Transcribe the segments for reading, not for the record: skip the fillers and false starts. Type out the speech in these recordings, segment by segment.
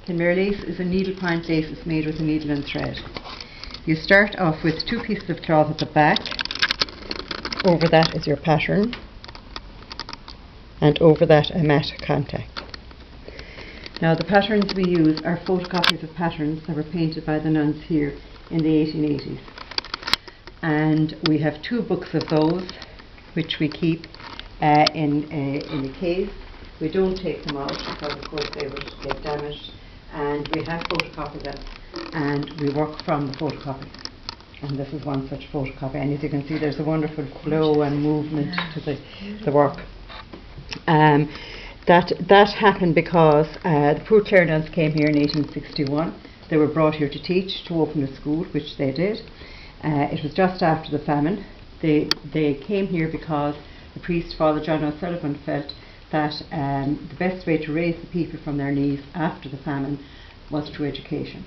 Kenmare Lace is a needlepoint lace. It's made with a needle and thread. You start off with 2 pieces of cloth at the back. Over that is your pattern, and over that a mat contact. Now the patterns we use are photocopies of patterns that were painted by the nuns here in the 1880s. And we have 2 books of those which we keep in a case. We don't take them out because of course they would get damaged, and we have photocopied them and we work from the photocopy. And this is one such photocopy, and as you can see there's a wonderful flow and movement to the work. That happened because the poor Clare nuns came here in 1861. They were brought here to teach, to open a school, which they did. It was just after the famine. They came here because the priest, Father John O'Sullivan, felt that the best way to raise the people from their knees after the famine was through education.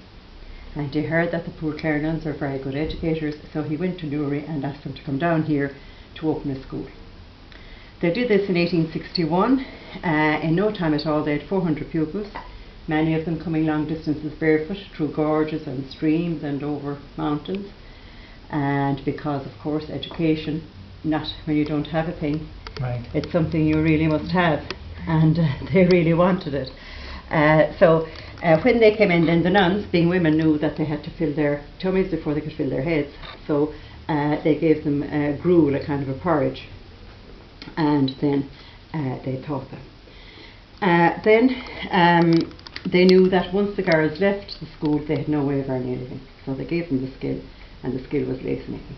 And he heard that the poor Clare nuns are very good educators, so he went to Newry and asked them to come down here to open a school. They did this in 1861. In no time at all they had 400 pupils, many of them coming long distances barefoot through gorges and streams and over mountains. And because of course education, not when you don't have a thing, right, it's something you really must have, and they really wanted it. So when they came in, then the nuns, being women, knew that they had to fill their tummies before they could fill their heads, so they gave them gruel, a kind of a porridge, and then they taught them. Then they knew that once the girls left the school they had no way of earning anything, so they gave them the skill, and the skill was lace making.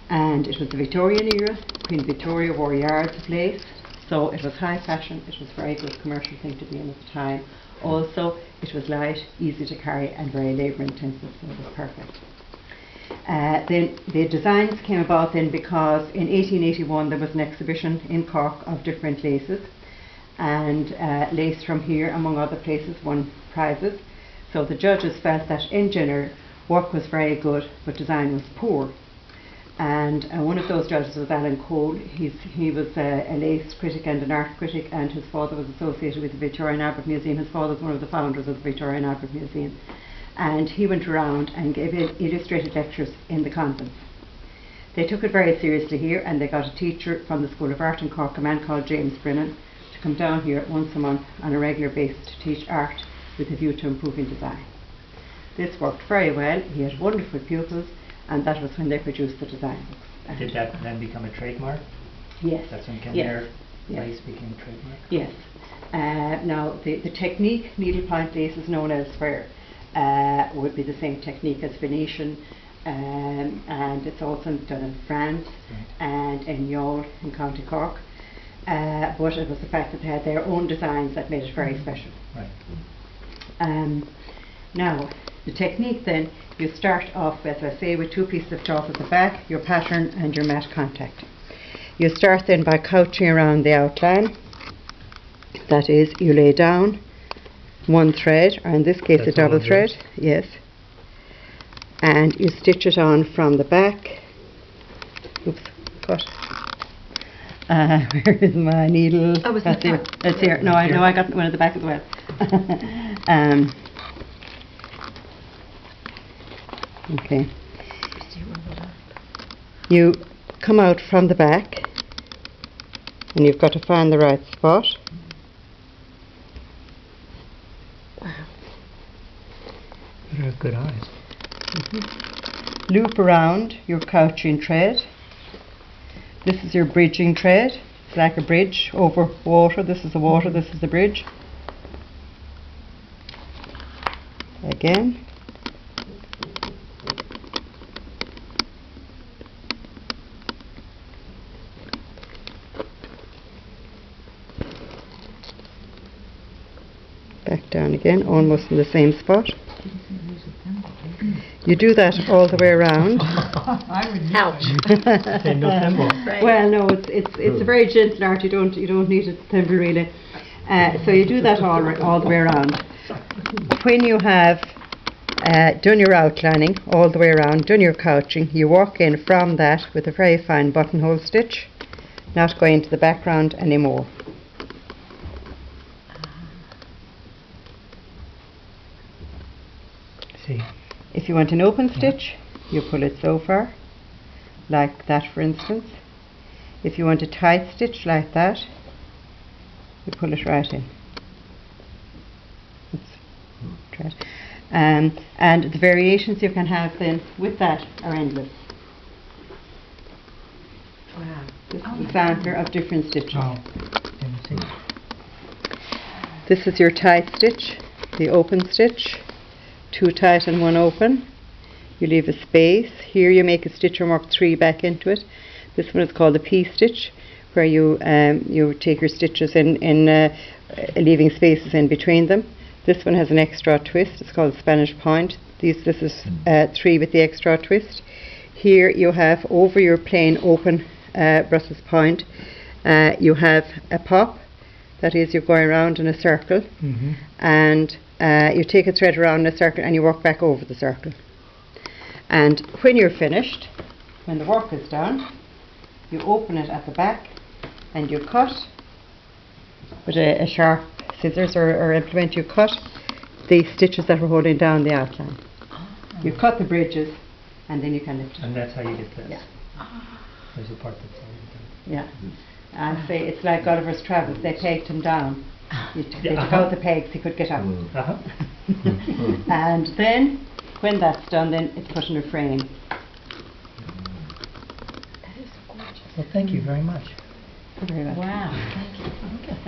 And it was the Victorian era. Queen Victoria wore yards of lace, so it was high fashion. It was a very good commercial thing to be in at the time. Also it was light, easy to carry, and very labour intensive, so it was perfect. Then the designs came about then because in 1881 there was an exhibition in Cork of different laces, and lace from here among other places won prizes. So the judges felt that in general work was very good but design was poor. And one of those judges was Alan Cole. He was a lace critic and an art critic, and his father was associated with the Victorian Albert Museum. His father was one of the founders of the Victorian Albert Museum, and he went around and gave illustrated lectures in the convents. They took it very seriously here, and they got a teacher from the School of Art in Cork, a man called James Brennan, to come down here once a month on a regular basis to teach art with a view to improving design. This worked very well. He had wonderful pupils, and that was when they produced the design books. Did that then become a trademark? Yes. That's when Kenmare Lace became a trademark? Yes. Now the technique needlepoint lace is known elsewhere would be the same technique as Venetian, and it's also done in France, right, and in Youghal in County Cork. But it was the fact that they had their own designs that made it very special. Right. Now the technique then, you start off, as I say, with 2 pieces of cloth at the back, your pattern and your mat contact. You start then by couching around the outline. That is, you lay down 1 thread, or in this case a double thread, yes, and you stitch it on from the back. Oops, cut. Where is my needle? Oh, was that's here. That's here. No, I know I got one at the back as well. Okay. You come out from the back, and you've got to find the right spot. Wow. You have good eyes. Mm-hmm. Loop around your couching thread. This is your bridging thread. It's like a bridge over water. This is the water, this is the bridge. Again. Back down again, almost in the same spot. You do that all the way around. Ouch. Well, no, it's a very gentle art. You don't need a thimble really. So you do that all the way around. When you have done your outlining all the way around, done your couching, you walk in from that with a very fine buttonhole stitch, not going into the background anymore. see. If you want an open Yeah. stitch, you pull it so far, like that for instance. If you want a tight stitch like that, you pull it right in. Oops. Try it. And the variations you can have then with that are endless. Wow. This is a sampler of different stitches. Oh, can you see? This is your tight stitch, the open stitch, 2 tight and 1 open. You leave a space. Here you make a stitch and work 3 back into it. This one is called the P stitch, where you take your stitches in leaving spaces in between them. This one has an extra twist. It's called the Spanish point. This is 3 with the extra twist. Here you have over your plain open Brussels point, you have a pop. That is, you're going around in a circle, Mm-hmm. and you take a thread around in a circle and you work back over the circle. And when you're finished, when the work is done, you open it at the back and you cut with a sharp scissors or implement. You cut the stitches that are holding down the outline. You cut the bridges and then you can lift it. And that's how you get this. Yeah. There's a part that's already done. Yeah. And say it's like Gulliver's Travels, they pegged him down. They took Uh-huh. out the pegs, he could get up. Uh-huh. And then, when that's done, then it's put in a frame. That is gorgeous. Well, thank you very much. Very well. Wow, thank you.